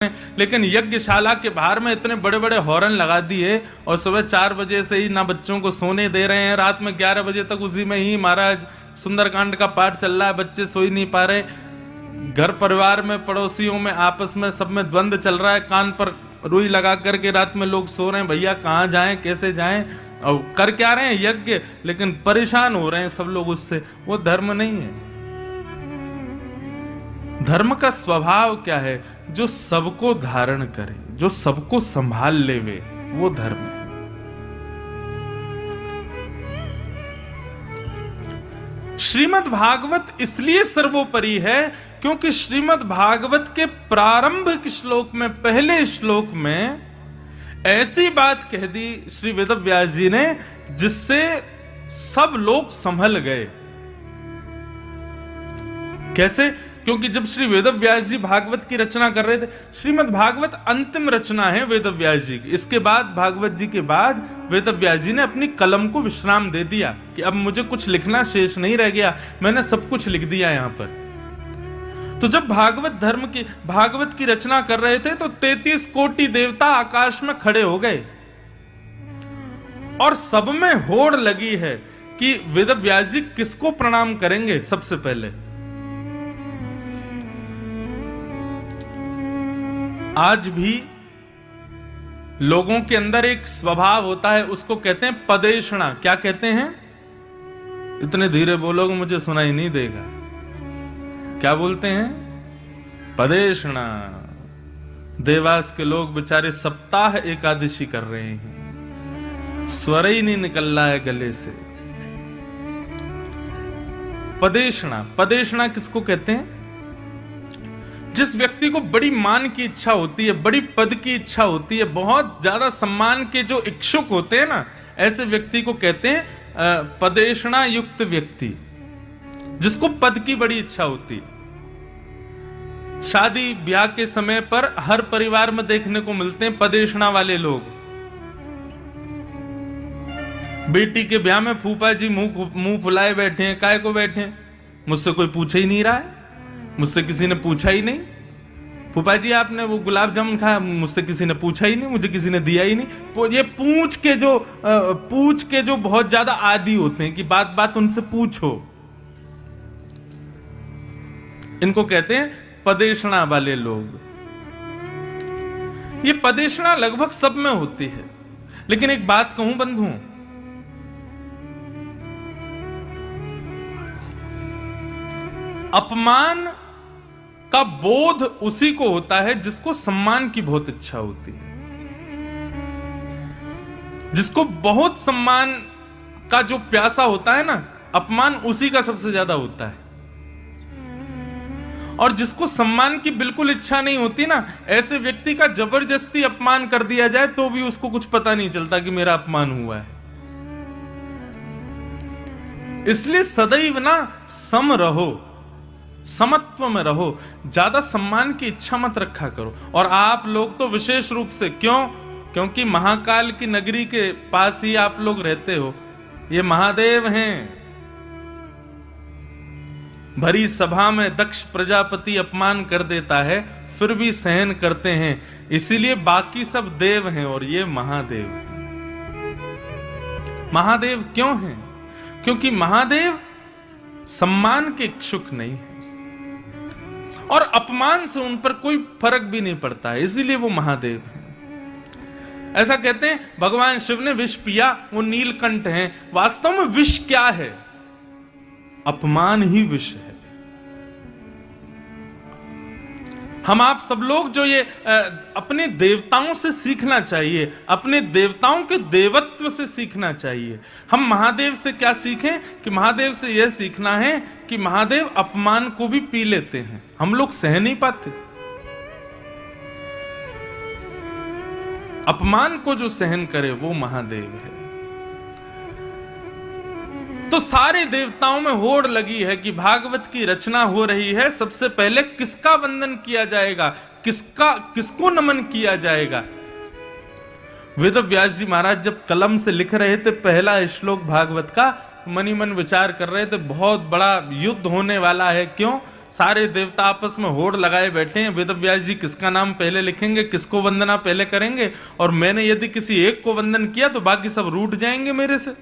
लेकिन यज्ञशाला के बाहर में इतने बड़े बड़े हॉर्न लगा दिए और सुबह 4 बजे से ही ना बच्चों को सोने दे रहे हैं, रात में 11 बजे तक उसी में ही महाराज सुंदरकांड का पाठ चल रहा है, बच्चे सो ही नहीं पा रहे। घर परिवार में, पड़ोसियों में, आपस में सब में द्वंद्व चल रहा है, कान पर रुई लगा करके रात में लोग सो रहे हैं, भैया कहाँ जाएं, कैसे जाएं, और कर क्या रहे हैं यज्ञ, लेकिन परेशान हो रहे हैं सब लोग उससे। वो धर्म नहीं है। धर्म का स्वभाव क्या है? जो सबको धारण करे, जो सबको संभाल लेवे, वो धर्म है। श्रीमद् भागवत इसलिए सर्वोपरि है क्योंकि श्रीमद् भागवत के प्रारंभिक श्लोक में, पहले श्लोक में ऐसी बात कह दी श्री वेदव्यास जी ने जिससे सब लोग संभल गए। कैसे? क्योंकि जब श्री वेदव्यास जी भागवत की रचना कर रहे थे, श्रीमद् भागवत अंतिम रचना है वेदव्यास जी की। इसके बाद, भागवत जी के बाद, वेदव्यास जी ने अपनी कलम को विश्राम दे दिया कि अब मुझे कुछ लिखना शेष नहीं रह गया, मैंने सब कुछ लिख दिया यहां पर। तो जब भागवत की रचना कर रहे थे तो 33 कोटि देवता आकाश में खड़े हो गए और सब में होड़ लगी है कि वेदव्यास जी किसको प्रणाम करेंगे सबसे पहले। आज भी लोगों के अंदर एक स्वभाव होता है, उसको कहते हैं पदेशणा। क्या कहते हैं? इतने धीरे बोलोगे मुझे सुनाई नहीं देगा। क्या बोलते हैं? पदेशणा। देवास के लोग बेचारे सप्ताह एकादशी कर रहे हैं, स्वर ही नहीं निकल रहा है गले से। पदेशणा। पदेशणा किसको कहते हैं? जिस व्यक्ति को बड़ी मान की इच्छा होती है, बड़ी पद की इच्छा होती है, बहुत ज्यादा सम्मान के जो इच्छुक होते हैं ना, ऐसे व्यक्ति को कहते हैं पदेशणा युक्त व्यक्ति, जिसको पद की बड़ी इच्छा होती है। शादी ब्याह के समय पर हर परिवार में देखने को मिलते हैं पदेशणा वाले लोग। बेटी के ब्याह में फूफा जी मुंह फुलाए बैठे हैं। काहे को बैठे हैं? मुझसे कोई पूछे ही नहीं रहा है, मुझसे किसी ने पूछा ही नहीं। फूफा जी आपने वो गुलाब जामुन खाया? मुझसे किसी ने पूछा ही नहीं, मुझे किसी ने दिया ही नहीं। ये पूछ के जो बहुत ज्यादा आदी होते हैं कि बात बात उनसे पूछो, इनको कहते हैं पदेशणा वाले लोग। ये पदेशणा लगभग सब में होती है। लेकिन एक बात कहूं बंधु, अपमान का बोध उसी को होता है जिसको सम्मान की बहुत इच्छा होती है। जिसको बहुत सम्मान का जो प्यासा होता है ना, अपमान उसी का सबसे ज्यादा होता है। और जिसको सम्मान की बिल्कुल इच्छा नहीं होती ना, ऐसे व्यक्ति का जबरदस्ती अपमान कर दिया जाए तो भी उसको कुछ पता नहीं चलता कि मेरा अपमान हुआ है। इसलिए सदैव ना सम रहो, समत्व में रहो, ज्यादा सम्मान की इच्छा मत रखा करो। और आप लोग तो विशेष रूप से, क्योंकि महाकाल की नगरी के पास ही आप लोग रहते हो। ये महादेव हैं। भरी सभा में दक्ष प्रजापति अपमान कर देता है, फिर भी सहन करते हैं। इसीलिए बाकी सब देव हैं और ये महादेव हैं। महादेव क्यों हैं? क्योंकि महादेव सम्मान के इच्छुक नहीं है और अपमान से उन पर कोई फर्क भी नहीं पड़ता है, इसीलिए वो महादेव हैं। ऐसा कहते हैं भगवान शिव ने विष पिया, वो नीलकंठ हैं। वास्तव में विष क्या है? अपमान ही विष है। हम आप सब लोग जो ये अपने देवताओं से सीखना चाहिए, अपने देवताओं के देवत्व से सीखना चाहिए। हम महादेव से क्या सीखें? कि महादेव से यह सीखना है कि महादेव अपमान को भी पी लेते हैं, हम लोग सह नहीं पाते। अपमान को जो सहन करे वो महादेव है। तो सारे देवताओं में होड़ लगी है कि भागवत की रचना हो रही है, सबसे पहले किसका वंदन किया जाएगा, किसको नमन किया जाएगा। वेदव्यास जी महाराज जब कलम से लिख रहे थे पहला श्लोक भागवत का, मनी मन विचार कर रहे थे बहुत बड़ा युद्ध होने वाला है। क्यों? सारे देवता आपस में होड़ लगाए बैठे हैं, वेदव्यास जी किसका नाम पहले लिखेंगे, किसको वंदना पहले करेंगे, और मैंने यदि किसी एक को वंदन किया तो बाकी सब रूठ जाएंगे मेरे से।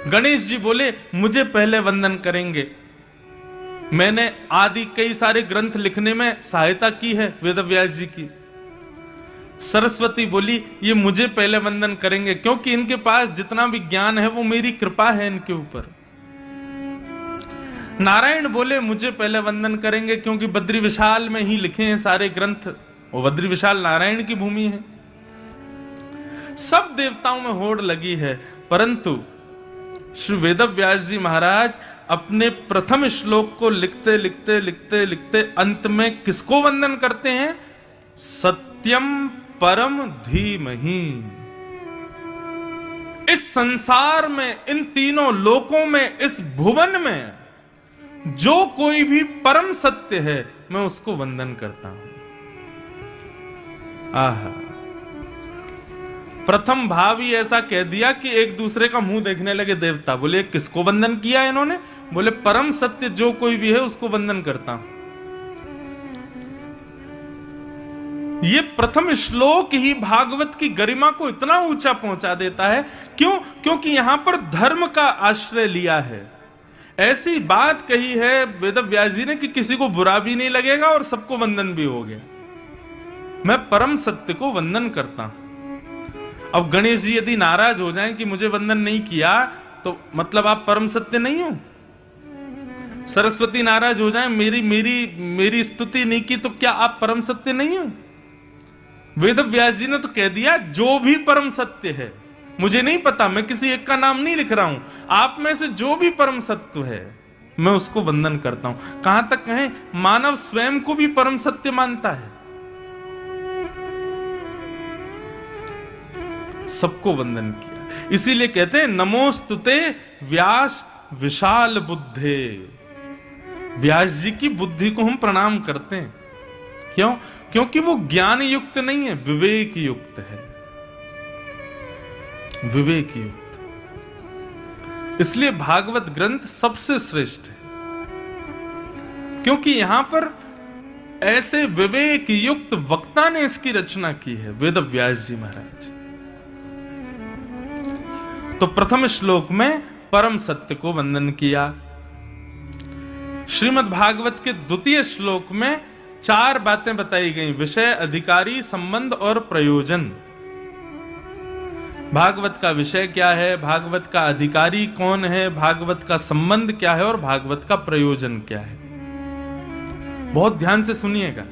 गणेश जी बोले मुझे पहले वंदन करेंगे, मैंने आदि कई सारे ग्रंथ लिखने में सहायता की है वेदव्यास जी की। सरस्वती बोली ये मुझे पहले वंदन करेंगे, क्योंकि इनके पास जितना भी ज्ञान है वो मेरी कृपा है इनके ऊपर। नारायण बोले मुझे पहले वंदन करेंगे, क्योंकि बद्री विशाल में ही लिखे हैं सारे ग्रंथ, वो बद्री विशाल नारायण की भूमि है। सब देवताओं में होड़ लगी है, परंतु श्री वेदव्यास जी महाराज अपने प्रथम श्लोक को लिखते लिखते लिखते लिखते अंत में किसको वंदन करते हैं? सत्यम परम धीमहि। इस संसार में, इन तीनों लोकों में, इस भुवन में जो कोई भी परम सत्य है मैं उसको वंदन करता हूं। आहा, प्रथम भाव ही ऐसा कह दिया कि एक दूसरे का मुंह देखने लगे देवता। बोले किसको वंदन किया इन्होंने? बोले परम सत्य जो कोई भी है उसको वंदन करता हूं। ये प्रथम श्लोक ही भागवत की गरिमा को इतना ऊंचा पहुंचा देता है। क्यों? क्योंकि यहां पर धर्म का आश्रय लिया है। ऐसी बात कही है वेदव्यास जी ने कि किसी को बुरा भी नहीं लगेगा और सबको वंदन भी हो गया। मैं परम सत्य को वंदन करता हूं। अब गणेश जी यदि नाराज हो जाएं कि मुझे वंदन नहीं किया तो मतलब आप परम सत्य नहीं हो। सरस्वती नाराज हो जाएं मेरी स्तुति नहीं की तो क्या आप परम सत्य नहीं हो? वेदव्यास जी ने तो कह दिया जो भी परम सत्य है, मुझे नहीं पता, मैं किसी एक का नाम नहीं लिख रहा हूं, आप में से जो भी परम सत्य है मैं उसको वंदन करता हूं। कहां तक कहें, मानव स्वयं को भी परम सत्य मानता है। सबको वंदन किया, इसीलिए कहते हैं नमोस्तुते व्यास विशाल बुद्धे। व्यास जी की बुद्धि को हम प्रणाम करते हैं। क्यों? क्योंकि वो ज्ञान युक्त नहीं है, विवेक युक्त है। विवेक युक्त, इसलिए भागवत ग्रंथ सबसे श्रेष्ठ है, क्योंकि यहां पर ऐसे विवेक युक्त वक्ता ने इसकी रचना की है, वेदव्यास जी महाराज। तो प्रथम श्लोक में परम सत्य को वंदन किया। श्रीमद् भागवत के द्वितीय श्लोक में 4 बातें बताई गई: विषय, अधिकारी, संबंध और प्रयोजन। भागवत का विषय क्या है, भागवत का अधिकारी कौन है, भागवत का संबंध क्या है और भागवत का प्रयोजन क्या है। बहुत ध्यान से सुनिएगा।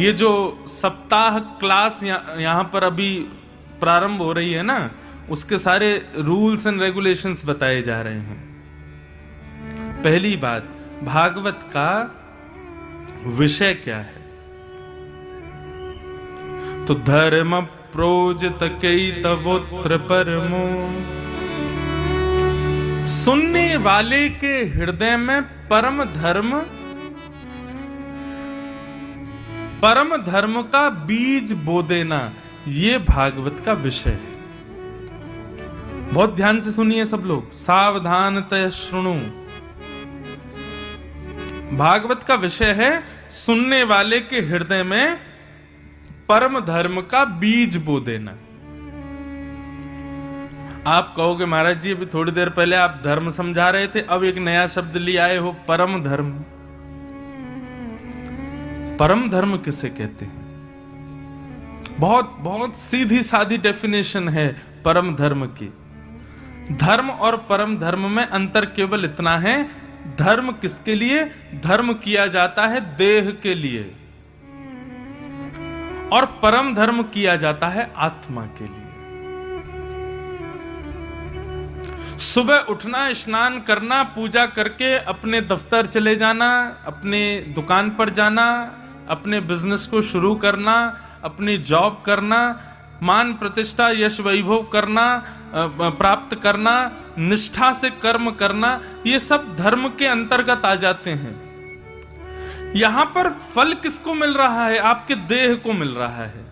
ये जो सप्ताह क्लास यहां पर अभी प्रारंभ हो रही है ना, उसके सारे रूल्स एंड रेगुलेशंस बताए जा रहे हैं। पहली बात, भागवत का विषय क्या है? तो धर्म प्रोजित कैतवोत्र परमो। सुनने वाले के हृदय में परम धर्म का बीज बो देना, ये भागवत का विषय है। बहुत ध्यान से सुनिए सब लोग, सावधानतया श्रृणु। भागवत का विषय है सुनने वाले के हृदय में परम धर्म का बीज बो देना। आप कहोगे महाराज जी अभी थोड़ी देर पहले आप धर्म समझा रहे थे, अब एक नया शब्द ले आए हो, परम धर्म। परम धर्म किसे कहते हैं? बहुत बहुत सीधी सादी डेफिनेशन है परम धर्म की। धर्म और परम धर्म में अंतर केवल इतना है, धर्म किसके लिए? धर्म किया जाता है देह के लिए, और परम धर्म किया जाता है आत्मा के लिए। सुबह उठना, स्नान करना, पूजा करके अपने दफ्तर चले जाना, अपने दुकान पर जाना, अपने बिजनेस को शुरू करना, अपनी जॉब करना, मान प्रतिष्ठा यश वैभव करना, प्राप्त करना, निष्ठा से कर्म करना, ये सब धर्म के अंतर्गत आ जाते हैं। यहां पर फल किसको मिल रहा है? आपके देह को मिल रहा है।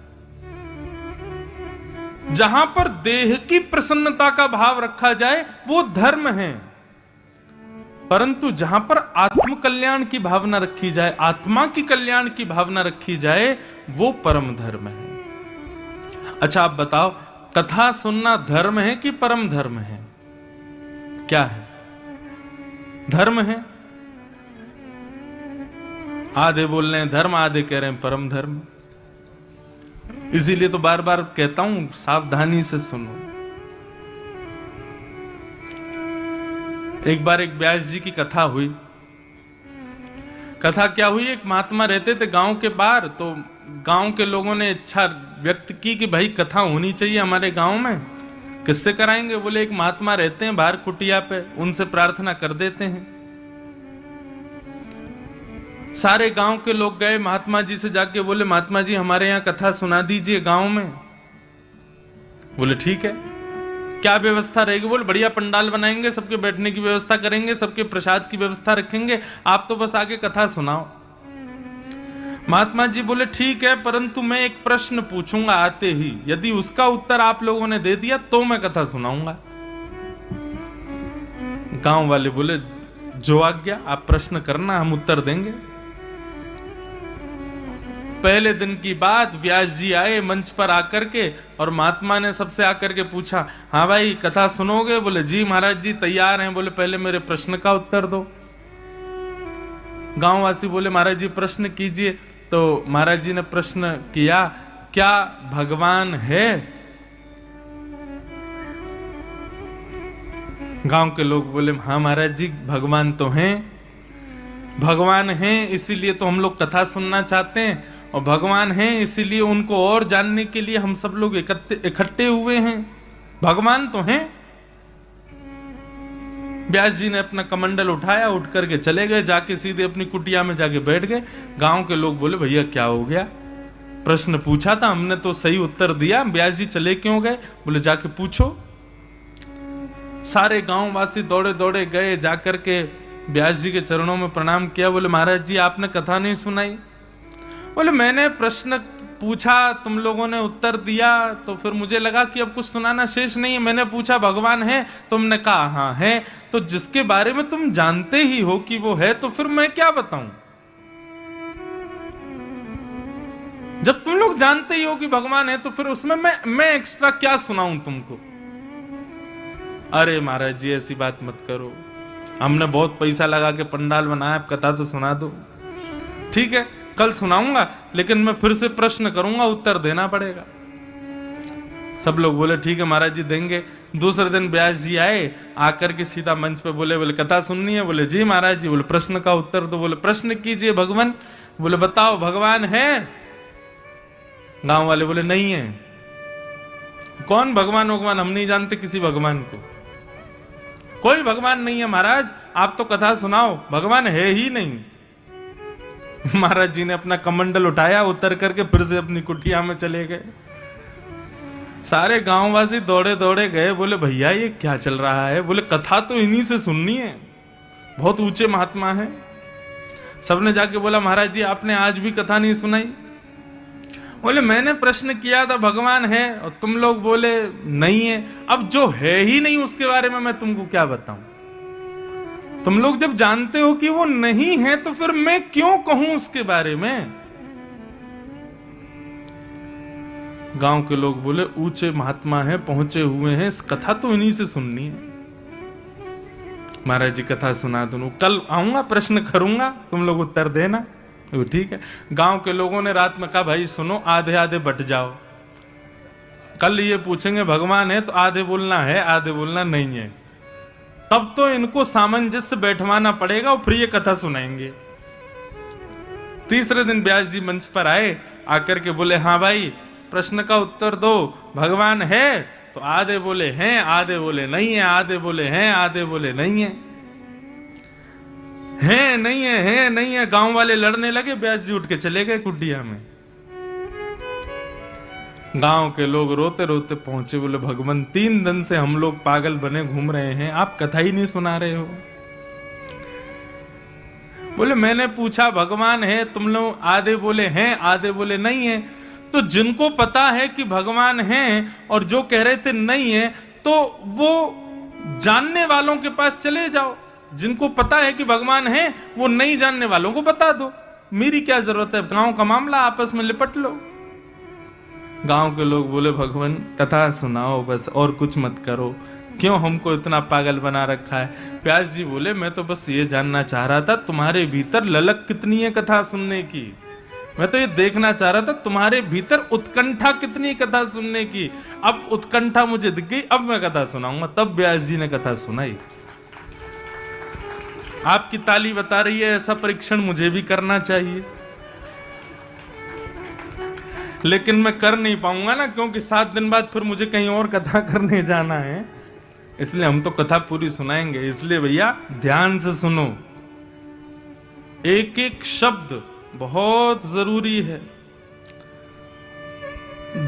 जहां पर देह की प्रसन्नता का भाव रखा जाए वो धर्म है। परंतु जहां पर आत्म कल्याण की भावना रखी जाए, आत्मा की कल्याण की भावना रखी जाए, वो परम धर्म है। अच्छा आप बताओ, कथा सुनना धर्म है कि परम धर्म है? क्या है? धर्म है। आधे बोल रहे हैं धर्म, आधे कह रहे हैं परम धर्म। इसीलिए तो बार बार कहता हूं, सावधानी से सुनो। एक बार एक व्यास जी की कथा हुई। कथा क्या हुई, एक महात्मा रहते थे गांव के बाहर, तो गांव के लोगों ने इच्छा व्यक्त की कि भाई कथा होनी चाहिए हमारे गांव में। किससे कराएंगे? बोले एक महात्मा रहते हैं बाहर कुटिया पे, उनसे प्रार्थना कर देते हैं। सारे गांव के लोग गए महात्मा जी से जाके, बोले महात्मा जी हमारे यहाँ कथा सुना दीजिए गांव में। बोले ठीक है, क्या व्यवस्था रहेगी? बोले बढ़िया पंडाल बनाएंगे, सबके बैठने की व्यवस्था करेंगे, सबके प्रसाद की व्यवस्था रखेंगे, आप तो बस आके कथा सुनाओ। महात्मा जी बोले ठीक है, परंतु मैं एक प्रश्न पूछूंगा आते ही, यदि उसका उत्तर आप लोगों ने दे दिया तो मैं कथा सुनाऊंगा। गांव वाले बोले जो आज्ञा, आप प्रश्न करना, हम उत्तर देंगे। पहले दिन की बात, व्यास जी आए मंच पर आकर के, और महात्मा ने सबसे आकर के पूछा, हाँ भाई कथा सुनोगे? बोले जी महाराज जी तैयार हैं। बोले पहले मेरे प्रश्न का उत्तर दो। गांववासी बोले महाराज जी प्रश्न कीजिए। तो महाराज जी ने प्रश्न किया, क्या भगवान है? गांव के लोग बोले हाँ महाराज जी भगवान तो हैं, भगवान हैं इसीलिए तो हम लोग कथा सुनना चाहते हैं, और भगवान हैं इसीलिए उनको और जानने के लिए हम सब लोग इकट्ठे हुए हैं। भगवान तो हैं। व्यास जी ने अपना कमंडल उठाया, उठ करके चले गए, जाके सीधे अपनी कुटिया में जाके बैठ गए। गांव के लोग बोले भैया क्या हो गया? प्रश्न पूछा था हमने तो सही उत्तर दिया, व्यास जी चले क्यों गए? बोले जाके पूछो। सारे गांव वासी दौड़े दौड़े गए, जाकर के व्यास जी के चरणों में प्रणाम किया। बोले महाराज जी आपने कथा नहीं सुनाई। बोले मैंने प्रश्न पूछा, तुम लोगों ने उत्तर दिया, तो फिर मुझे लगा कि अब कुछ सुनाना शेष नहीं है। मैंने पूछा भगवान है, तुमने कहा हाँ है, तो जिसके बारे में तुम जानते ही हो कि वो है, तो फिर मैं क्या बताऊं? जब तुम लोग जानते ही हो कि भगवान है, तो फिर उसमें मैं एक्स्ट्रा क्या सुनाऊं तुमको? अरे महाराज जी ऐसी बात मत करो, हमने बहुत पैसा लगा के पंडाल बनाया, अब कथा तो सुना दो। ठीक है कल सुनाऊंगा, लेकिन मैं फिर से प्रश्न करूंगा, उत्तर देना पड़ेगा। सब लोग बोले ठीक है महाराज जी देंगे। दूसरे दिन व्यास जी आए, आकर के सीधा मंच पे बोले कथा सुननी है? बोले जी महाराज जी। बोले प्रश्न का उत्तर दो। बोले प्रश्न कीजिए भगवान। बोले बताओ भगवान है? गांव वाले बोले नहीं है। कौन भगवान? भगवान हम नहीं जानते किसी भगवान को, कोई भगवान नहीं है महाराज, आप तो कथा सुनाओ, भगवान है ही नहीं। महाराज जी ने अपना कमंडल उठाया, उतर करके फिर से अपनी कुटिया में चले गए। सारे गांववासी दौड़े दौड़े गए, बोले भैया ये क्या चल रहा है? बोले कथा तो इन्हीं से सुननी है, बहुत ऊंचे महात्मा है। सबने जाके बोला महाराज जी आपने आज भी कथा नहीं सुनाई। बोले मैंने प्रश्न किया था भगवान है, और तुम लोग बोले नहीं है। अब जो है ही नहीं उसके बारे में मैं तुमको क्या बताऊं? तुम लोग जब जानते हो कि वो नहीं है, तो फिर मैं क्यों कहूं उसके बारे में? गांव के लोग बोले ऊंचे महात्मा है, पहुंचे हुए हैं, इस कथा तो इन्हीं से सुननी है। महाराज जी कथा सुना दूं, कल आऊंगा प्रश्न करूंगा, तुम लोग उत्तर देना। वो ठीक है। गांव के लोगों ने रात में कहा भाई सुनो, आधे आधे बट जाओ, कल ये पूछेंगे भगवान है तो आधे बोलना है, आधे बोलना नहीं है। तब तो इनको सामंजस्य बैठवाना पड़ेगा और फिर ये कथा सुनाएंगे। तीसरे दिन व्यास जी मंच पर आए, आकर के बोले हाँ भाई प्रश्न का उत्तर दो, भगवान है? तो आधे बोले हैं, आधे बोले नहीं है, आधे बोले हैं, आधे बोले नहीं है। है नहीं है, है नहीं है, गांव वाले लड़ने लगे, व्यास जी उठ के चले गए कुटिया में। गांव के लोग रोते रोते पहुंचे, बोले भगवान 3 दिन से हम लोग पागल बने घूम रहे हैं, आप कथा ही नहीं सुना रहे हो। बोले मैंने पूछा भगवान है, तुम लोग आधे बोले हैं, आधे बोले नहीं है। तो जिनको पता है कि भगवान है और जो कह रहे थे नहीं है, तो वो जानने वालों के पास चले जाओ, जिनको पता है कि भगवान है वो नहीं जानने वालों को बता दो, मेरी क्या जरूरत है, गांव का मामला आपस में लिपट लो। गांव के लोग बोले भगवान कथा सुनाओ बस, और कुछ मत करो, क्यों हमको इतना पागल बना रखा है। व्यास जी बोले मैं तो बस ये जानना चाह रहा था तुम्हारे भीतर ललक कितनी है कथा सुनने की, मैं तो ये देखना चाह रहा था तुम्हारे भीतर उत्कंठा कितनी कथा सुनने की। अब उत्कंठा मुझे दिख गई, अब मैं कथा सुनाऊंगा। तब व्यास जी ने कथा सुनाई। आपकी ताली बता रही है ऐसा परीक्षण मुझे भी करना चाहिए, लेकिन मैं कर नहीं पाऊंगा ना, क्योंकि 7 दिन बाद फिर मुझे कहीं और कथा करने जाना है। इसलिए हम तो कथा पूरी सुनाएंगे। इसलिए भैया ध्यान से सुनो, एक एक शब्द बहुत जरूरी है।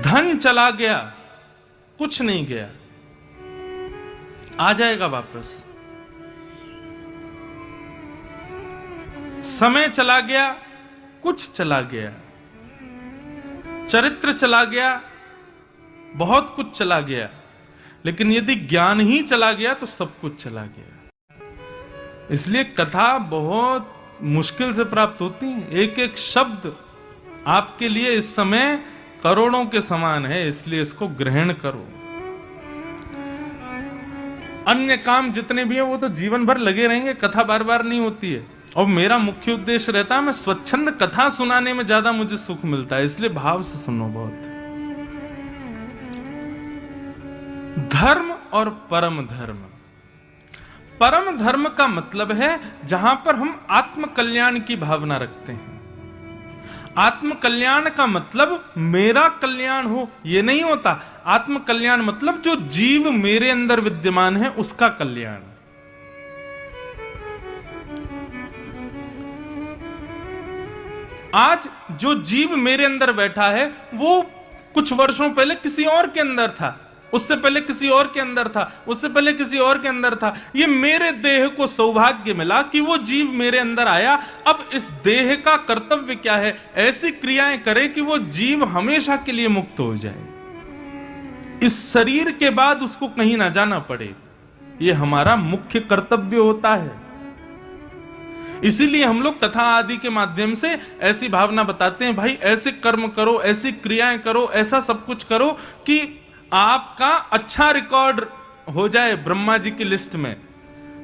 धन चला गया, कुछ नहीं गया, आ जाएगा वापस। समय चला गया, कुछ चला गया। चरित्र चला गया, बहुत कुछ चला गया। लेकिन यदि ज्ञान ही चला गया तो सब कुछ चला गया। इसलिए कथा बहुत मुश्किल से प्राप्त होती है। एक एक शब्द आपके लिए इस समय करोड़ों के समान है, इसलिए इसको ग्रहण करो। अन्य काम जितने भी हैं वो तो जीवन भर लगे रहेंगे, कथा बार बार नहीं होती है। और मेरा मुख्य उद्देश्य रहता है मैं स्वच्छंद कथा सुनाने में ज्यादा मुझे सुख मिलता है, इसलिए भाव से सुनो बहुत। धर्म और परम धर्म। परम धर्म का मतलब है जहां पर हम आत्म कल्याण की भावना रखते हैं। आत्म कल्याण का मतलब मेरा कल्याण हो ये नहीं होता। आत्म कल्याण मतलब जो जीव मेरे अंदर विद्यमान है उसका कल्याण। आज जो जीव मेरे अंदर बैठा है वो कुछ वर्षों पहले किसी और के अंदर था, उससे पहले किसी और के अंदर था, उससे पहले किसी और के अंदर था। ये मेरे देह को सौभाग्य मिला कि वो जीव मेरे अंदर आया। अब इस देह का कर्तव्य क्या है? ऐसी क्रियाएं करे कि वो जीव हमेशा के लिए मुक्त हो जाए, इस शरीर के बाद उसको कहीं ना जाना पड़े। ये हमारा मुख्य कर्तव्य होता है। इसीलिए हम लोग कथा आदि के माध्यम से ऐसी भावना बताते हैं, भाई ऐसे कर्म करो, ऐसी क्रियाएं करो, ऐसा सब कुछ करो कि आपका अच्छा रिकॉर्ड हो जाए ब्रह्मा जी की लिस्ट में।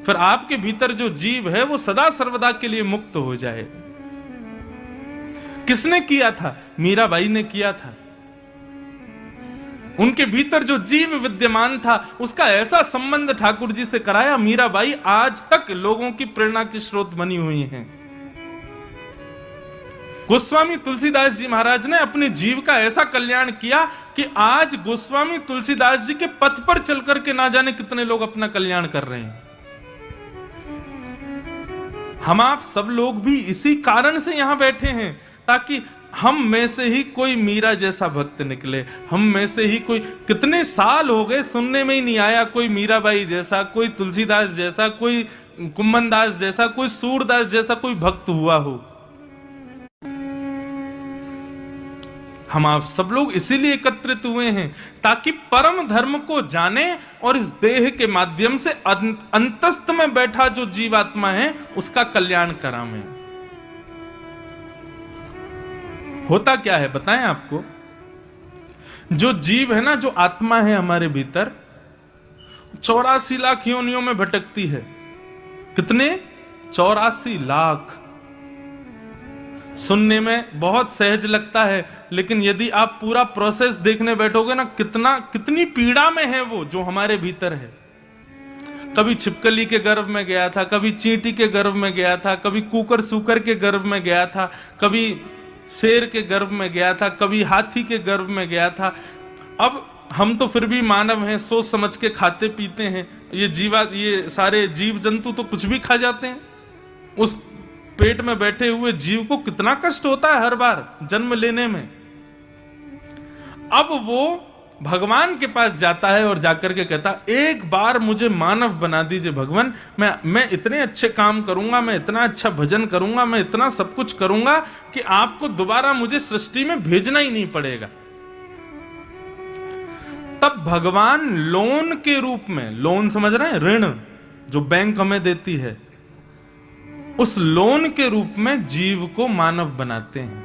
फिर आपके भीतर जो जीव है वो सदा सर्वदा के लिए मुक्त हो जाए। किसने किया था? मीराबाई ने किया था। उनके भीतर जो जीव विद्यमान था उसका ऐसा संबंध ठाकुर जी से कराया, मीराबाई आज तक लोगों की प्रेरणा की स्रोत बनी हुई हैं। गोस्वामी तुलसीदास जी महाराज ने अपने जीव का ऐसा कल्याण किया कि आज गोस्वामी तुलसीदास जी के पथ पर चलकर के ना जाने कितने लोग अपना कल्याण कर रहे हैं। हम आप सब लोग भी इसी कारण से यहां बैठे हैं, ताकि हम में से ही कोई मीरा जैसा भक्त निकले। हम में से ही कोई, कितने साल हो गए सुनने में ही नहीं आया कोई मीराबाई जैसा, कोई तुलसीदास जैसा, कोई कुम्मनदास जैसा, कोई सूरदास जैसा कोई भक्त हुआ हो। हम आप सब लोग इसीलिए एकत्रित हुए हैं ताकि परम धर्म को जाने और इस देह के माध्यम से अंतस्थ में बैठा जो जीवात्मा है उसका कल्याण करावें। होता क्या है बताएं आपको? जो जीव है ना, जो आत्मा है हमारे भीतर, 84 लाख योनियों में भटकती है। कितने? 84 लाख। सुनने में बहुत सहज लगता है, लेकिन यदि आप पूरा प्रोसेस देखने बैठोगे ना, कितनी पीड़ा में है वो जो हमारे भीतर है। कभी छिपकली के गर्भ में गया था, कभी चींटी के गर्भ में गया था, कभी कुकर सूकर के गर्भ में गया था, कभी शेर के गर्भ में गया था, कभी हाथी के गर्भ में गया था। अब हम तो फिर भी मानव हैं, सोच समझ के खाते पीते हैं। ये सारे जीव जंतु तो कुछ भी खा जाते हैं। उस पेट में बैठे हुए जीव को कितना कष्ट होता है हर बार जन्म लेने में। अब वो भगवान के पास जाता है और जाकर के कहता, एक बार मुझे मानव बना दीजिए भगवान, मैं इतने अच्छे काम करूंगा, मैं इतना अच्छा भजन करूंगा, मैं इतना सब कुछ करूंगा कि आपको दोबारा मुझे सृष्टि में भेजना ही नहीं पड़ेगा। तब भगवान लोन के रूप में, लोन समझ रहे हैं, ऋण जो बैंक हमें देती है, उस लोन के रूप में जीव को मानव बनाते हैं।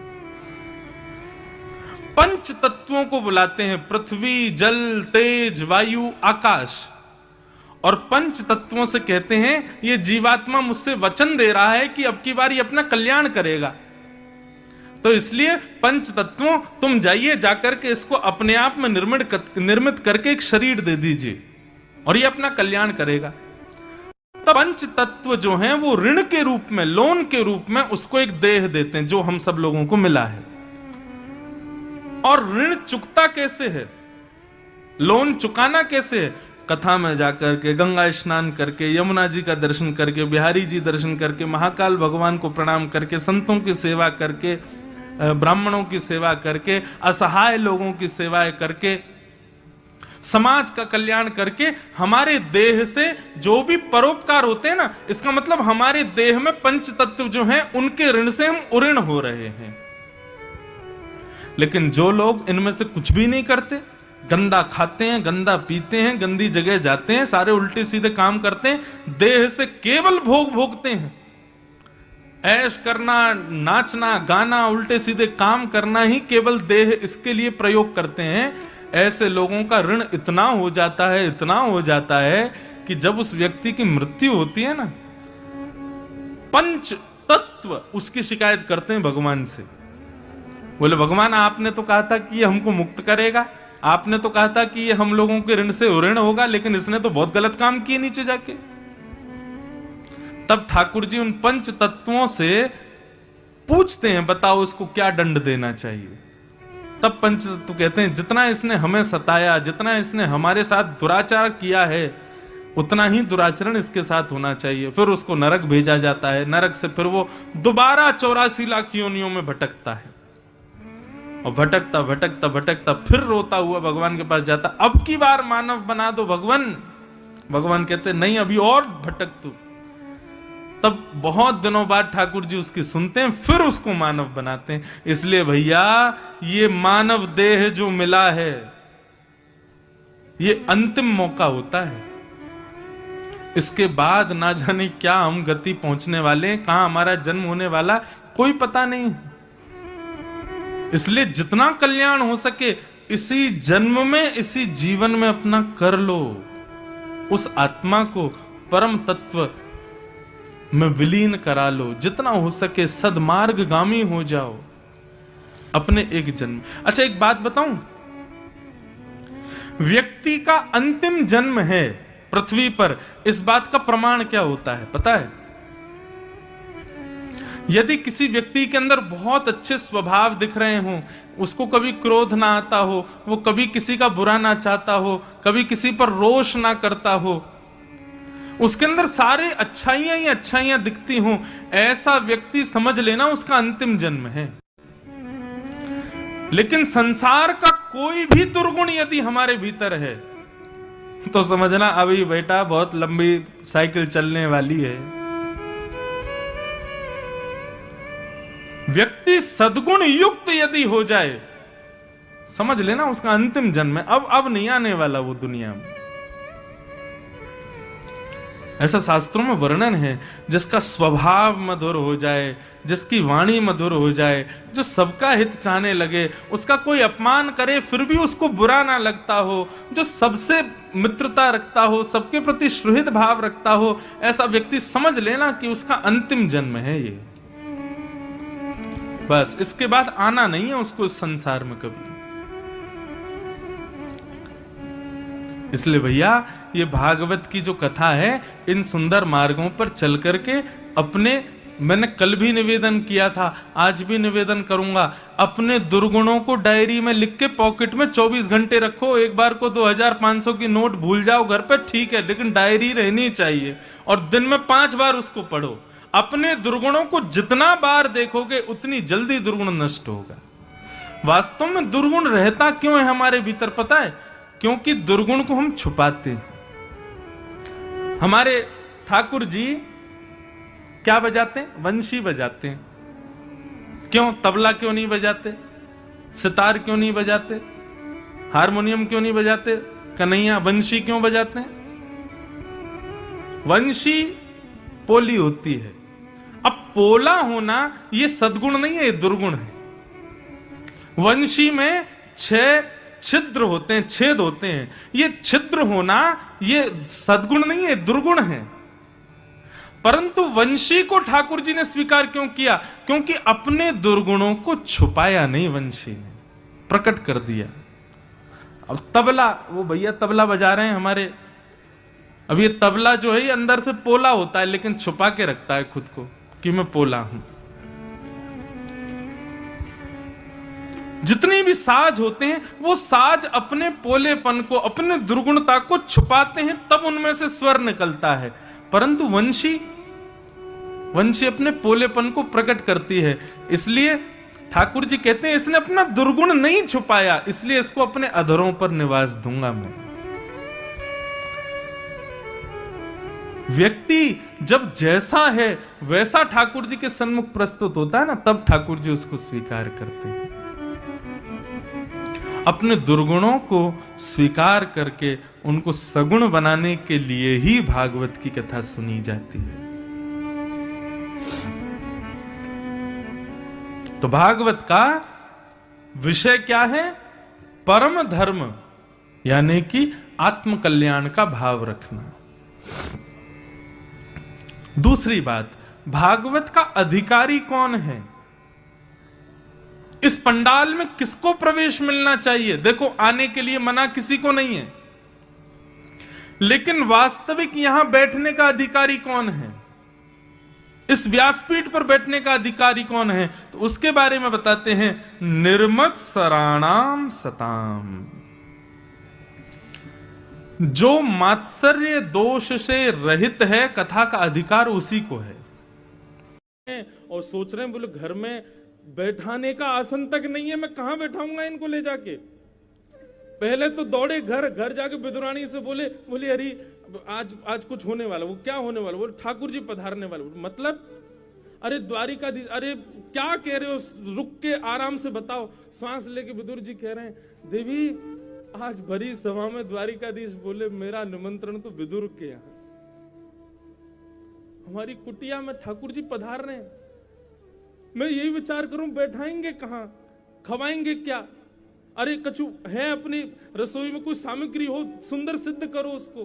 पंच तत्वों को बुलाते हैं, पृथ्वी, जल, तेज, वायु, आकाश। और पंच तत्वों से कहते हैं ये जीवात्मा मुझसे वचन दे रहा है कि अब की बार ये अपना कल्याण करेगा, तो इसलिए पंच तत्वों तुम जाइए, जाकर के इसको अपने आप में निर्मित करके एक शरीर दे दीजिए और ये अपना कल्याण करेगा। तो पंच तत्व जो हैं वो ऋण के रूप में, लोन के रूप में उसको एक देह देते हैं जो हम सब लोगों को मिला है। और ऋण चुकता कैसे है, लोन चुकाना कैसे है? कथा में जाकर के, गंगा स्नान करके, यमुना जी का दर्शन करके, बिहारी जी दर्शन करके, महाकाल भगवान को प्रणाम करके, संतों की सेवा करके, ब्राह्मणों की सेवा करके, असहाय लोगों की सेवाएं करके, समाज का कल्याण करके, हमारे देह से जो भी परोपकार होते हैं ना, इसका मतलब हमारे देह में पंच तत्व जो हैं उनके ऋण से हम उऋण हो रहे हैं। लेकिन जो लोग इनमें से कुछ भी नहीं करते, गंदा खाते हैं, गंदा पीते हैं, गंदी जगह जाते हैं, सारे उल्टे सीधे काम करते हैं, देह से केवल भोग भोगते हैं, ऐश करना, नाचना, गाना, उल्टे सीधे काम करना ही केवल देह इसके लिए प्रयोग करते हैं, ऐसे लोगों का ऋण इतना हो जाता है, इतना हो जाता है कि जब उस व्यक्ति की मृत्यु होती है ना, पंच तत्व उसकी शिकायत करते हैं भगवान से। बोले भगवान आपने तो कहा था कि ये हमको मुक्त करेगा, आपने तो कहा था कि ये हम लोगों के ऋण से उऋण होगा, लेकिन इसने तो बहुत गलत काम किए नीचे जाके। तब ठाकुर जी उन पंच तत्वों से पूछते हैं बताओ इसको क्या दंड देना चाहिए। तब पंच तत्व कहते हैं जितना इसने हमें सताया, जितना इसने हमारे साथ दुराचार किया है, उतना ही दुराचरण इसके साथ होना चाहिए। फिर उसको नरक भेजा जाता है, नरक से फिर वो दोबारा 84 लाख योनियों में भटकता है, और भटकता भटकता भटकता फिर रोता हुआ भगवान के पास जाता, अब की बार मानव बना दो भगवान। भगवान कहते नहीं अभी और भटक तू। तब बहुत दिनों बाद ठाकुर जी उसकी सुनते हैं, फिर उसको मानव बनाते हैं। इसलिए भैया ये मानव देह जो मिला है ये अंतिम मौका होता है, इसके बाद ना जाने क्या हम गति पहुंचने वाले, कहां हमारा जन्म होने वाला कोई पता नहीं। इसलिए जितना कल्याण हो सके इसी जन्म में, इसी जीवन में अपना कर लो, उस आत्मा को परम तत्व में विलीन करा लो, जितना हो सके सदमार्गगामी हो जाओ अपने एक जन्म। अच्छा एक बात बताऊं, व्यक्ति का अंतिम जन्म है पृथ्वी पर, इस बात का प्रमाण क्या होता है पता है? यदि किसी व्यक्ति के अंदर बहुत अच्छे स्वभाव दिख रहे हों, उसको कभी क्रोध ना आता हो, वो कभी किसी का बुरा ना चाहता हो, कभी किसी पर रोष ना करता हो, उसके अंदर सारे अच्छाइयां ही अच्छाइयां दिखती हों, ऐसा व्यक्ति समझ लेना उसका अंतिम जन्म है। लेकिन संसार का कोई भी दुर्गुण यदि हमारे भीतर है तो समझना अभी बेटा बहुत लंबी साइकिल चलने वाली है। व्यक्ति सद्गुण युक्त यदि हो जाए, समझ लेना उसका अंतिम जन्म है, अब नहीं आने वाला वो दुनिया में। ऐसा शास्त्रों में वर्णन है, जिसका स्वभाव मधुर हो जाए, जिसकी वाणी मधुर हो जाए, जो सबका हित चाहने लगे, उसका कोई अपमान करे फिर भी उसको बुरा ना लगता हो, जो सबसे मित्रता रखता हो, सबके प्रति सुहृद भाव रखता हो, ऐसा व्यक्ति समझ लेना कि उसका अंतिम जन्म है ये। बस इसके बाद आना नहीं है उसको इस संसार में कभी। इसलिए भैया ये भागवत की जो कथा है, इन सुंदर मार्गों पर चल करके अपने, मैंने कल भी निवेदन किया था, आज भी निवेदन करूंगा, अपने दुर्गुणों को डायरी में लिख के पॉकेट में 24 घंटे रखो। एक बार को 2500 की नोट भूल जाओ घर पे ठीक है, लेकिन डायरी रहनी चाहिए, और दिन में 5 बार उसको पढ़ो। अपने दुर्गुणों को जितना बार देखोगे उतनी जल्दी दुर्गुण नष्ट होगा। वास्तव में दुर्गुण रहता क्यों है हमारे भीतर पता है? क्योंकि दुर्गुण को हम छुपाते हैं। हमारे ठाकुर जी क्या बजाते हैं? वंशी बजाते हैं। क्यों? तबला क्यों नहीं बजाते? सितार क्यों नहीं बजाते? हारमोनियम क्यों नहीं बजाते? कन्हैया वंशी क्यों बजाते हैं? वंशी पोली होती है। पोला होना ये सद्गुण नहीं है, ये दुर्गुण है। वंशी में 6 छिद्र होते हैं, छेद होते हैं, ये छिद्र होना ये सद्गुण नहीं है, दुर्गुण है। परंतु वंशी को ठाकुर जी ने स्वीकार क्यों किया? क्योंकि अपने दुर्गुणों को छुपाया नहीं, वंशी ने प्रकट कर दिया। अब तबला, वो भैया तबला बजा रहे हैं हमारे, अब ये तबला जो है ये अंदर से पोला होता है, लेकिन छुपा के रखता है खुद को कि मैं पोला हूं। जितने भी साज होते हैं वो साज अपने पोलेपन को, अपने दुर्गुणता को छुपाते हैं, तब उनमें से स्वर निकलता है। परंतु वंशी अपने पोलेपन को प्रकट करती है। इसलिए ठाकुर जी कहते हैं इसने अपना दुर्गुण नहीं छुपाया, इसलिए इसको अपने अधरों पर निवास दूंगा मैं। व्यक्ति जब जैसा है वैसा ठाकुर जी के सन्मुख प्रस्तुत होता है ना, तब ठाकुर जी उसको स्वीकार करते हैं। अपने दुर्गुणों को स्वीकार करके उनको सगुण बनाने के लिए ही भागवत की कथा सुनी जाती है। तो भागवत का विषय क्या है? परम धर्म, यानी कि आत्म कल्याण का भाव रखना। दूसरी बात, भागवत का अधिकारी कौन है? इस पंडाल में किसको प्रवेश मिलना चाहिए? देखो, आने के लिए मना किसी को नहीं है, लेकिन वास्तविक यहां बैठने का अधिकारी कौन है? इस व्यासपीठ पर बैठने का अधिकारी कौन है? तो उसके बारे में बताते हैं, निर्मत सराणाम सताम, जो मात्सर्य दोष से रहित है, कथा का अधिकार उसी को है। और सोच रहे हैं बोले घर में बैठाने का आसन तक नहीं है, मैं कहां बैठाऊंगा इनको ले जाके। पहले तो दौड़े घर जाके विदुरानी से बोले अरे आज कुछ होने वाला। वो क्या होने वाला? बोले ठाकुर जी पधारने वाले। मतलब अरे द्वारिकाधीश, अरे क्या कह रहे हो, रुक के आराम से बताओ। श्वास लेके विदुर जी कह रहे हैं, देवी आज भरी सभा में द्वारिकाधीश बोले मेरा निमंत्रण तो विदुर के यहाँ, हमारी कुटिया में ठाकुर जी पधार रहे हैं। मैं यही विचार करूं बैठाएंगे कहां, खवाएंगे क्या? अरे कछु है अपनी रसोई में कोई सामग्री हो, सुंदर सिद्ध करो उसको।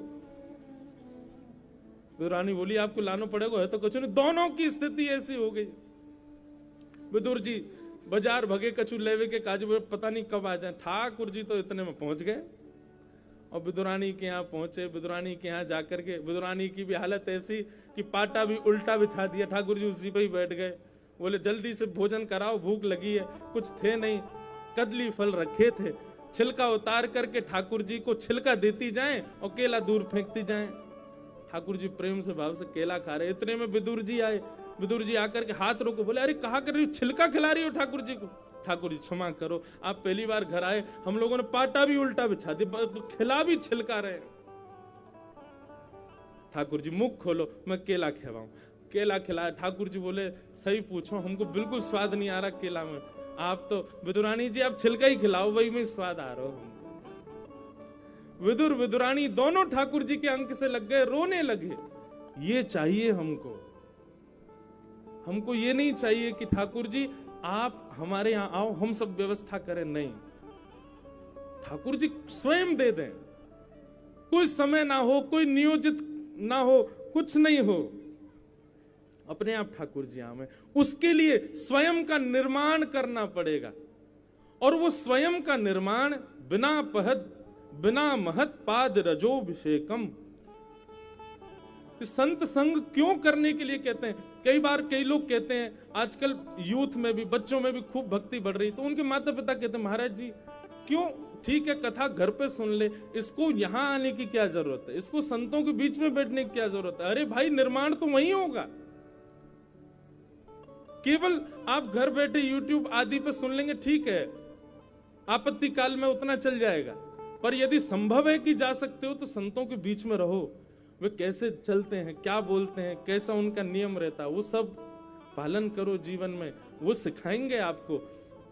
विदुरानी बोली आपको लाना पड़ेगा, है तो कछु नहीं। दोनों की स्थिति ऐसी हो गई। विदुर जी बाजार भगे कछु लेवे के काजू, पता नहीं कब आ जाए। ठाकुर जी तो इतने में पहुंच गए और विदुरानी के यहाँ पहुंचे। विदुरानी के यहाँ जाकर के विदुरानी की भी हालत ऐसी कि पाटा भी उल्टा बिछा दिया। ठाकुर जी उसी पे ही बैठ गए। बोले जल्दी से भोजन कराओ, भूख लगी है। कुछ थे नहीं, कदली फल रखे थे, छिलका उतार करके ठाकुर जी को छिलका देती जाएं और केला दूर फेंकती जाएं। ठाकुर जी प्रेम से भाव से केला खा रहे। इतने में विदुर जी आए। विदुर जी आकर के हाथ रोको, बोले अरे कहा कर रही हो, छिलका खिला रही हो ठाकुर जी को। ठाकुर जी क्षमा करो, आप पहली बार घर आए, हम लोगों ने पाटा भी उल्टा बिछा दिया, खिला भी छिलका रहे। ठाकुर जी मुख खोलो, मैं केला खिलाऊं। केला खिलाया। ठाकुर जी बोले सही पूछो, हमको बिल्कुल स्वाद नहीं आ रहा केला में। आप तो विदुरानी जी आप छिलका ही खिलाओ, वही में स्वाद आ रहा हो। विदुर विदुरानी दोनों ठाकुर जी के अंक से लग गए, रोने लगे। ये चाहिए हमको ये नहीं चाहिए कि ठाकुर जी आप हमारे यहां आओ, हम सब व्यवस्था करें। नहीं, ठाकुर जी स्वयं दे दें। कोई समय ना हो, कोई नियोजित ना हो, कुछ नहीं हो, अपने आप ठाकुर जी आवे। उसके लिए स्वयं का निर्माण करना पड़ेगा। और वो स्वयं का निर्माण बिना महत पाद रजोभिषेकम। संत संग क्यों करने के लिए कहते हैं? कई लोग कहते हैं, आजकल यूथ में भी, बच्चों में भी खूब भक्ति बढ़ रही, तो उनके माता पिता कहते हैं महाराज जी क्यों, ठीक है कथा घर पे सुन ले, इसको यहां आने की क्या जरूरत है, इसको संतों के बीच में बैठने की क्या जरूरत है? अरे भाई निर्माण तो वही होगा। केवल आप घर बैठे YouTube आदि पे सुन लेंगे, ठीक है, आपत्ति काल में उतना चल जाएगा। पर यदि संभव है कि जा सकते हो तो संतों के बीच में रहो। वे कैसे चलते हैं, क्या बोलते हैं, कैसा उनका नियम रहता है, वो सब पालन करो जीवन में। वो सिखाएंगे आपको।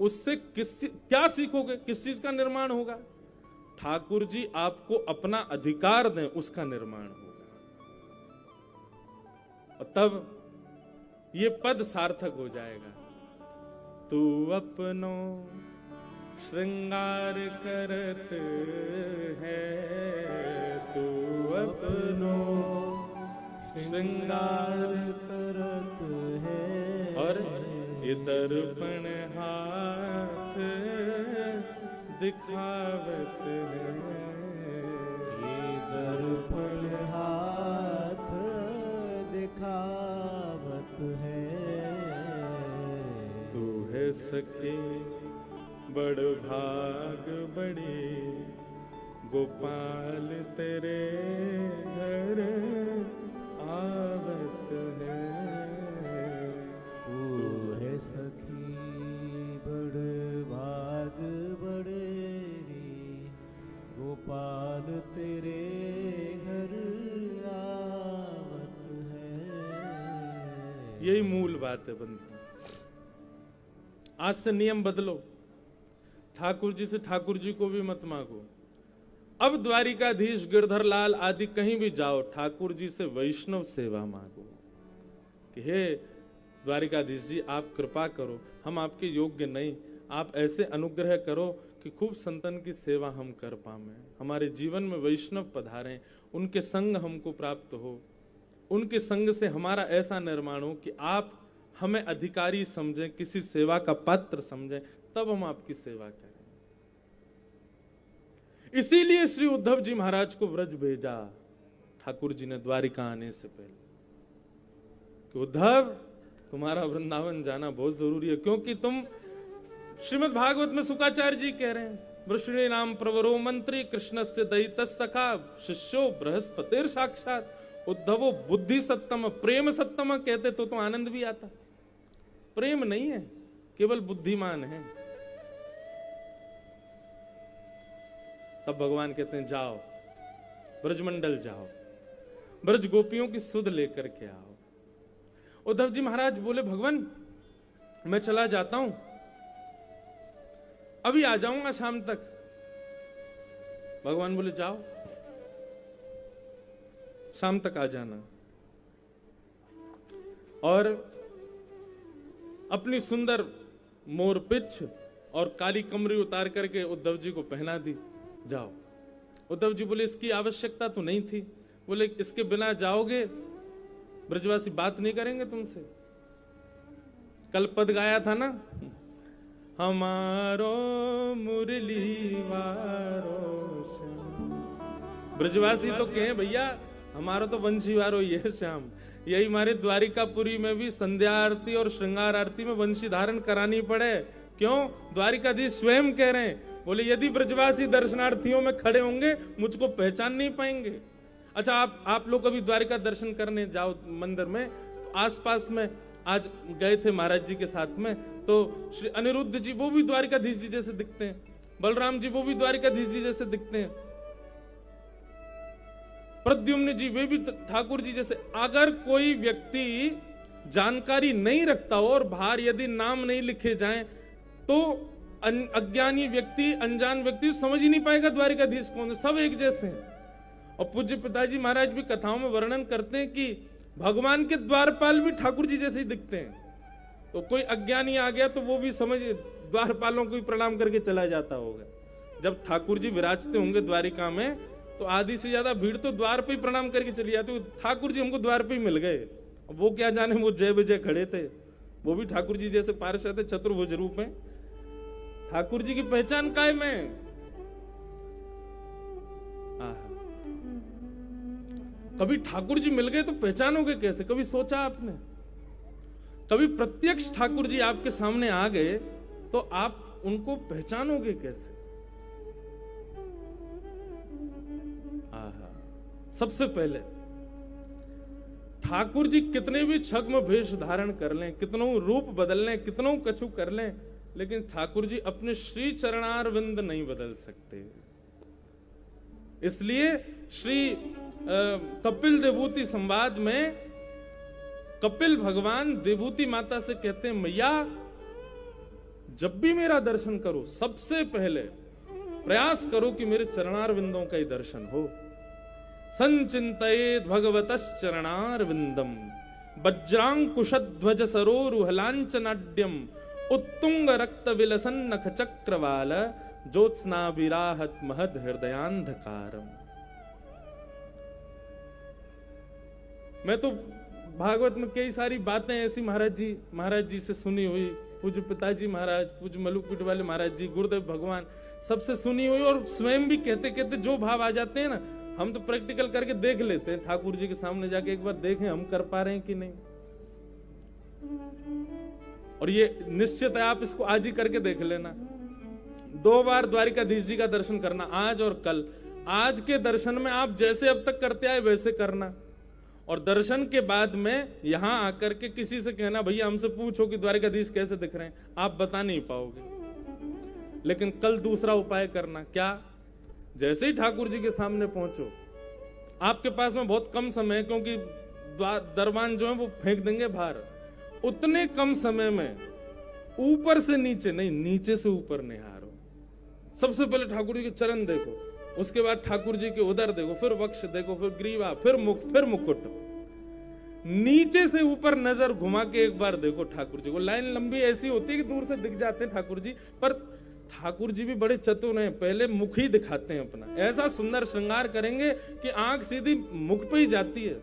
उससे क्या सीखोगे, किस चीज का निर्माण होगा? ठाकुर जी आपको अपना अधिकार दें, उसका निर्माण होगा। और तब ये पद सार्थक हो जाएगा। तू अपनो श्रृंगार करत है, तू अपनो श्रृंगार करत है, और ये दर्पण हाथ दिखावत है, ये दर्पण हाथ दिखावत है। तू है सखी बड़ भाग बड़ी, गोपाल तेरे घर आवत है। तू है सखी बड़ भाग बड़ेरी, गोपाल तेरे घर आवत है। यही मूल बात है बंधु। आज से नियम बदलो, ठाकुर जी से ठाकुर जी को भी मत मांगो। अब द्वारिकाधीश, गिरधर लाल आदि कहीं भी जाओ, ठाकुर जी से वैष्णव सेवा मांगो कि हे द्वारिकाधीश जी आप कृपा करो, हम आपके योग्य नहीं, आप ऐसे अनुग्रह करो कि खूब संतन की सेवा हम कर पाए, हमारे जीवन में वैष्णव पधारें, उनके संग हमको प्राप्त हो, उनके संग से हमारा ऐसा निर्माण हो कि आप हमें अधिकारी समझें, किसी सेवा का पात्र समझें, तब हम आपकी सेवा करें। इसीलिए श्री उद्धव जी महाराज को व्रज भेजा ठाकुर जी ने द्वारिका आने से पहले कि उद्धव तुम्हारा वृंदावन जाना बहुत जरूरी है, क्योंकि तुम श्रीमद् भागवत में शुकाचार्य जी कह रहे हैं वृष्णि नाम प्रवरो मंत्री कृष्णस्य दयितः सखा शिष्यो बृहस्पतिर साक्षात। उद्धवो बुद्धि सत्तम प्रेम सत्तम कहते तो आनंद भी आता। प्रेम नहीं है, केवल बुद्धिमान है। तब भगवान कहते हैं जाओ ब्रजमंडल जाओ, ब्रज गोपियों की सुध लेकर के आओ। उद्धव जी महाराज बोले भगवान मैं चला जाता हूं, अभी आ जाऊंगा शाम तक। भगवान बोले जाओ शाम तक आ जाना। और अपनी सुंदर मोर पिछ और काली कमरी उतार करके उद्धव जी को पहना दी, जाओ। उद्धव जी बोले इसकी आवश्यकता तो नहीं थी, बोले इसके बिना जाओगे ब्रजवासी बात नहीं करेंगे तुमसे। कल पद गाया था ना, हमारो मुरली वारो श्याम। ब्रजवासी तो कहे भैया हमारा तो वंशी वारो ये श्याम। यही हमारे द्वारिकापुरी में भी संध्या आरती और श्रृंगार आरती में वंशी धारण करानी पड़े। क्यों? द्वारिकाधीश स्वयं कह रहे हैं, बोले यदि ब्रजवासी दर्शनार्थियों में खड़े होंगे मुझको पहचान नहीं पाएंगे। अच्छा आप लोग कभी द्वारिका दर्शन करने जाओ मंदिर में, तो आसपास में आज गए थे महाराज जी के साथ में, तो श्री अनिरुद्ध जी वो भी द्वारिकाधीश जी जैसे दिखते हैं, बलराम जी वो भी द्वारिकाधीश जी जैसे दिखते हैं, प्रद्युम्न जी वे भी ठाकुर जी जैसे। अगर कोई व्यक्ति जानकारी नहीं रखता हो और बाहर यदि नाम नहीं लिखे जाएं तो अज्ञानी व्यक्ति, अनजान व्यक्ति समझ ही नहीं पाएगा द्वारिकाधीश कौन है। सब एक जैसे हैं। और पूज्य पिताजी महाराज भी कथाओं में वर्णन करते हैं कि भगवान के द्वारपाल भी ठाकुर जी जैसे ही दिखते हैं। तो कोई अज्ञानी आ गया तो वो भी समझ द्वारपालों को ही प्रणाम करके चला जाता होगा। जब ठाकुर जी विराजते होंगे द्वारिका में तो आधी से ज्यादा भीड़ तो द्वार पे ही प्रणाम करके चली जाती। ठाकुर जी हमको द्वार पे ही मिल गए। वो क्या जाने वो जय विजय खड़े थे, वो भी ठाकुर जी जैसे पार्षद थे, चतुर्भुज रूप में। ठाकुर जी की पहचान कायम है। कभी ठाकुर जी मिल गए तो पहचानोगे कैसे? कभी सोचा आपने? कभी प्रत्यक्ष ठाकुर जी आपके सामने आ गए तो आप उनको पहचानोगे कैसे? सबसे पहले ठाकुर जी कितने भी छद्म भेष धारण कर लें, कितनों रूप बदल लें, कितनों कछु कर लें, लेकिन ठाकुर जी अपने श्री चरणारविंद नहीं बदल सकते। इसलिए श्री कपिल देवूति संवाद में कपिल भगवान देवूति माता से कहते हैं, मैया जब भी मेरा दर्शन करो सबसे पहले प्रयास करो कि मेरे चरणारविंदों का ही दर्शन हो। संचिंतयेत भगवतश्चरणारविंदम वज्रांकुशध्वज सरोरुहलांचनाड्यम उत्तुंग रक्त विलसन नख चक्रवाल ज्योत्स्ना विराहत महद हृदयांधकारम। मैं तो भागवत में कई सारी बातें ऐसी महाराज जी से सुनी हुई, पूज्य पिताजी महाराज, पूज्य मलुकपीठ वाले महाराज जी, गुरुदेव भगवान, सबसे सुनी हुई और स्वयं भी कहते कहते जो भाव आ जाते हैं ना, हम तो प्रैक्टिकल करके देख लेते हैं। ठाकुर जी के सामने जाके एक बार देखें हम कर पा रहे हैं कि नहीं। और ये निश्चित है, आप इसको आज ही करके देख लेना। 2 बार द्वारिकाधीश जी का दर्शन करना, आज और कल। आज के दर्शन में आप जैसे अब तक करते आए वैसे करना, और दर्शन के बाद में यहां आकर के किसी से कहना भैया हमसे पूछो कि द्वारिकाधीश कैसे दिख रहे हैं, आप बता नहीं पाओगे। लेकिन कल दूसरा उपाय करना, क्या? जैसे ही ठाकुर जी के सामने पहुंचो, आपके पास में बहुत कम समय है क्योंकि दरबान जो है वो फेंक देंगे बाहर। उतने कम समय में ऊपर से नीचे नहीं, नीचे से ऊपर निहारो। सबसे पहले ठाकुर जी के चरण देखो, उसके बाद ठाकुर जी के उदर देखो, फिर वक्ष देखो, फिर ग्रीवा, फिर मुख, फिर मुकुट। नीचे से ऊपर नजर घुमा के एक बार देखो ठाकुर जी को। लाइन लंबी ऐसी होती है कि दूर से दिख जाते हैं ठाकुर जी, पर ठाकुर जी भी बड़े चतुर हैं, पहले मुख ही दिखाते हैं अपना। ऐसा सुंदर श्रृंगार करेंगे कि आंख सीधी मुख पे ही जाती है।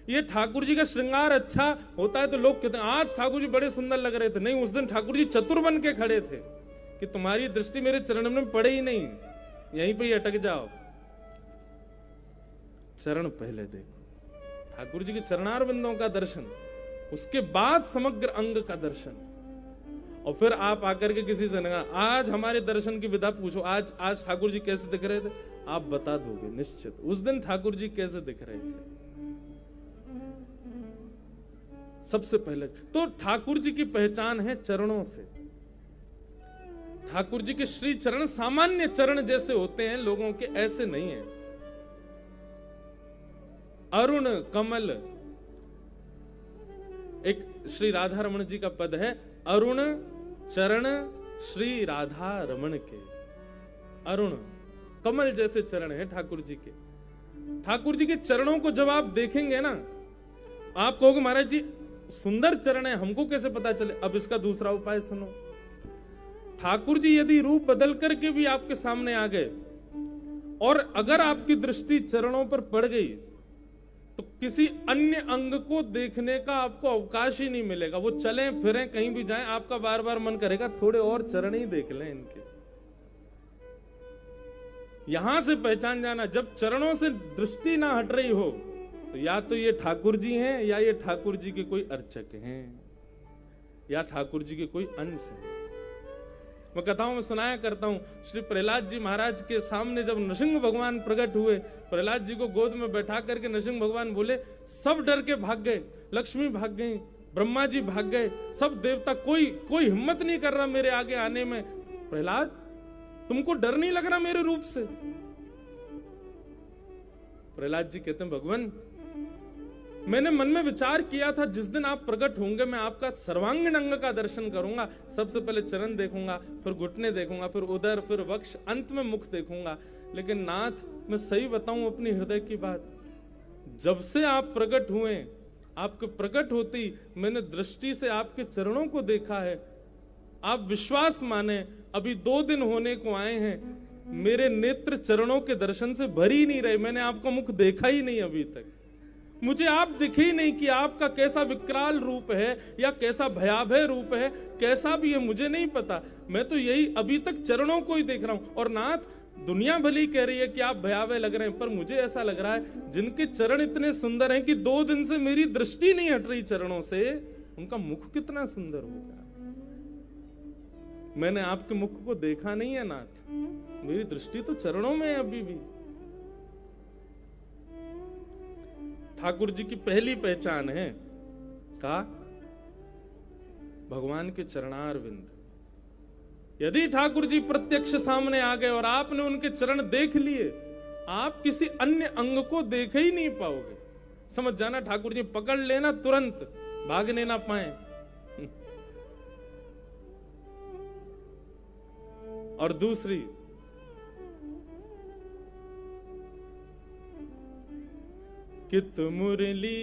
ये ठाकुर जी का श्रृंगार अच्छा होता है तो लोग कहते हैं आज ठाकुर जी बड़े सुंदर लग रहे थे। नहीं, उस दिन ठाकुर जी चतुर बन के खड़े थे कि तुम्हारी दृष्टि मेरे चरण में पड़े ही नहीं, यहीं पे ही अटक जाओ। चरण पहले देखो, ठाकुर जी के चरणार बिंदों का दर्शन, उसके बाद समग्र अंग का दर्शन। और फिर आप आकर के किसी से ना आज हमारे दर्शन की विधा पूछो, आज ठाकुर जी कैसे दिख रहे थे, आप बता दोगे निश्चित उस दिन ठाकुर जी कैसे दिख रहे थे। सबसे पहले तो ठाकुर जी की पहचान है चरणों से। ठाकुर जी के श्री चरण सामान्य चरण जैसे होते हैं लोगों के, ऐसे नहीं है। अरुण कमल, एक श्री राधा रमण जी का पद है, अरुण चरण श्री राधा रमण के। अरुण कमल जैसे चरण है ठाकुर जी के। ठाकुर जी के चरणों को जब आप देखेंगे ना, आप कहोगे महाराज जी सुंदर चरण है, हमको कैसे पता चले? अब इसका दूसरा उपाय सुनो। ठाकुर जी यदि रूप बदल करके भी आपके सामने आ गए और अगर आपकी दृष्टि चरणों पर पड़ गई तो किसी अन्य अंग को देखने का आपको अवकाश ही नहीं मिलेगा। वो चलें फिरें कहीं भी जाएं, आपका बार बार मन करेगा थोड़े और चरण ही देख लें इनके। यहां से पहचान जाना, जब चरणों से दृष्टि ना हट रही हो तो या तो ये ठाकुर जी हैं या ये ठाकुर जी के कोई अर्चक हैं या ठाकुर जी के कोई अंश हैं। मैं कथाओं में सुनाया करता हूं, श्री प्रहलाद जी महाराज के सामने जब नृसिंह भगवान प्रकट हुए, प्रहलाद जी को गोद में बैठा करके नृसिंह भगवान बोले, सब डर के भाग गए, लक्ष्मी भाग गई, ब्रह्मा जी भाग गए, सब देवता, कोई हिम्मत नहीं कर रहा मेरे आगे आने में। प्रहलाद तुमको डर नहीं लग रहा मेरे रूप से? प्रहलाद जी कहते हैं भगवान मैंने मन में विचार किया था जिस दिन आप प्रकट होंगे मैं आपका सर्वांगीण अंग का दर्शन करूंगा। सबसे पहले चरण देखूंगा, फिर घुटने देखूंगा, फिर उदर, फिर वक्ष, अंत में मुख देखूंगा। लेकिन नाथ मैं सही बताऊं अपनी हृदय की बात, जब से आप प्रकट हुए, आपके प्रकट होती मैंने दृष्टि से आपके चरणों को देखा है। आप विश्वास माने, अभी 2 दिन होने को आए हैं, मेरे नेत्र चरणों के दर्शन से भर ही नहीं रहे। मैंने आपका मुख देखा ही नहीं अभी तक। मुझे आप दिखे ही नहीं कि आपका कैसा विकराल रूप है या कैसा भयावह रूप है, कैसा भी है मुझे नहीं पता। मैं तो यही अभी तक चरणों को ही देख रहा हूं। और नाथ दुनिया भली कह रही है कि आप भयावह लग रहे हैं, पर मुझे ऐसा लग रहा है जिनके चरण इतने सुंदर हैं कि 2 दिन से मेरी दृष्टि नहीं हट रही चरणों से, उनका मुख कितना सुंदर होगा। मैंने आपके मुख को देखा नहीं है नाथ, मेरी दृष्टि तो चरणों में है अभी भी। ठाकुर जी की पहली पहचान है का भगवान के चरणार विंद। यदि ठाकुर जी प्रत्यक्ष सामने आ गए और आपने उनके चरण देख लिए, आप किसी अन्य अंग को देख ही नहीं पाओगे। समझ जाना ठाकुर जी पकड़ लेना, तुरंत भागने ना पाए। और दूसरी, कित मुरली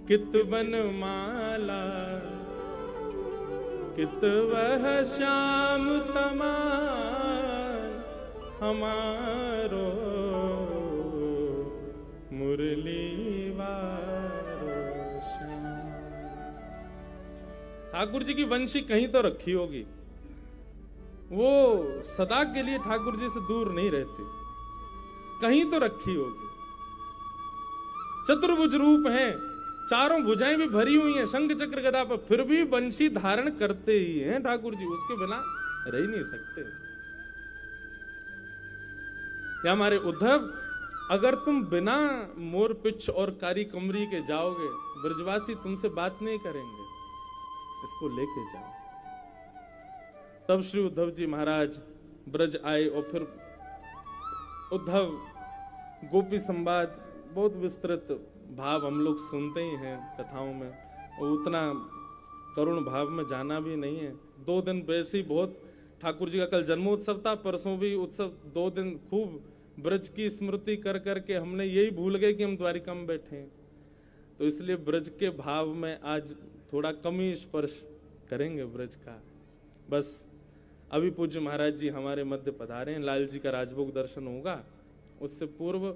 कित बनमाला, कित वह श्याम तमाल हमारो मुरली वारो श्याम। ठाकुर जी की वंशी कहीं तो रखी होगी, वो सदा के लिए ठाकुर जी से दूर नहीं रहते, कहीं तो रखी होगी। चतुर्भुज रूप हैं, चारों भुजाएं भी भरी हुई हैं शंख चक्र गदा पर, फिर भी वंशी धारण करते ही हैं ठाकुर जी, उसके बिना रह ही नहीं सकते। या हमारे उद्धव, अगर तुम बिना मोर पिछ और कारी कमरी के जाओगे, ब्रजवासी तुमसे बात नहीं करेंगे, इसको लेके जाओ। तब श्री उद्धव जी महाराज ब्रज आए और फिर उद्धव गोपी संवाद, बहुत विस्तृत भाव हम लोग सुनते ही हैं कथाओं में, और उतना करुण भाव में जाना भी नहीं है। 2 दिन वैसे ही बहुत, ठाकुर जी का कल जन्मोत्सव था, परसों भी उत्सव, 2 दिन खूब ब्रज की स्मृति कर करके हमने यही भूल गए कि हम द्वारिका में बैठे हैं। तो इसलिए ब्रज के भाव में आज थोड़ा कम ही स्पर्श करेंगे ब्रज का। बस अभी पूज्य महाराज जी हमारे मध्य पधारे हैं, लाल जी का राजभोग दर्शन होगा, उससे पूर्व